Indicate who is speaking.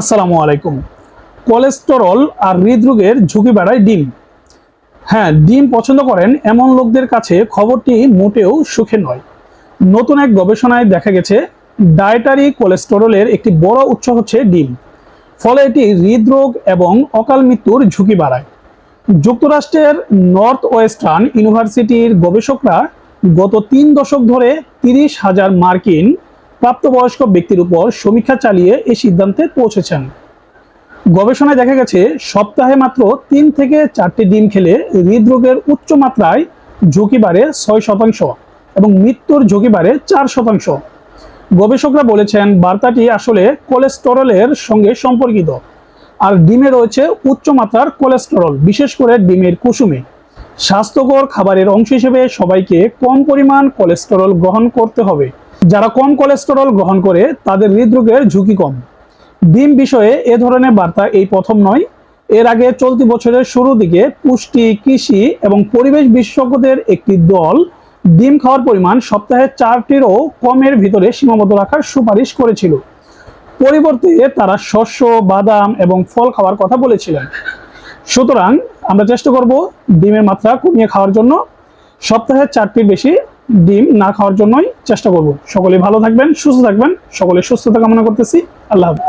Speaker 1: আসসালামু আলাইকুম। কোলেস্টেরল আর হৃদরোগের ঝুঁকি বাড়ায় ডিম। হ্যাঁ, ডিম পছন্দ করেন এমন লোকদের কাছে খবরটি মোটেও সুখের নয়। নতুন এক গবেষণায় দেখা গেছে ডায়েটারি কোলেস্টেরলের একটি বড় উৎস হচ্ছে ডিম। ফলে এটি হৃদরোগ এবং অকাল মৃত্যুর ঝুঁকি বাড়ায়। যুক্তরাষ্ট্রের নর্থ ওয়েস্টার্ন ইউনিভার্সিটির গবেষকরা গত 3 দশক ধরে 30,000 মার্কিন প্রাপ্তবয়স্ক ব্যক্তির উপর সমীক্ষা চালিয়ে এই সিদ্ধান্তে পৌঁছেছেন। গবেষণায় দেখা গেছে সপ্তাহে মাত্র 3 থেকে 4টি ডিম খেলে হৃদরোগের উচ্চ মাত্রায় ঝুঁকি বাড়ে 6% এবং মৃত্যুর ঝুঁকি বাড়ে 4%। গবেষকরা বলেছেন বার্তাটি আসলে কোলেস্টেরলের সঙ্গে সম্পর্কিত। আর ডিমে রয়েছে উচ্চ মাত্রার কোলেস্টেরল, বিশেষ করে ডিমের কুসুমে। স্বাস্থ্যকর খাবারের অংশ হিসেবে সবাইকে কম পরিমাণ কোলেস্টেরল গ্রহণ করতে হবে। যারা কম কোলেস্টেরল গ্রহণ করে তাদের হৃদরোগের ঝুঁকি কম। ডিম বিষয়ে এ ধরনের বার্তা এই প্রথম নয়। এর আগে চলতি বছরের শুরুর দিকে পুষ্টি, কৃষি এবং পরিবেশ বিশেষজ্ঞদের একটি দল ডিম খাওয়ার পরিমাণ সপ্তাহে 4টিরও কমের ভিতরে সীমাবদ্ধ রাখার সুপারিশ করেছিল। পরিবর্তে তারা শস্য, বাদাম এবং ফল খাওয়ার কথা বলেছিলেন। সুতরাং আমরা চেষ্টা করব ডিমের মাত্রা কমিয়ে খাওয়ার জন্য। সপ্তাহে 4টির বেশি ডিম না খাওয়ার জন্যই চেষ্টা করব। সকলে ভালো থাকবেন, সুস্থ থাকবেন। সকলে সুস্থতা কামনা করতেছি। আল্লাহ হাফেজ।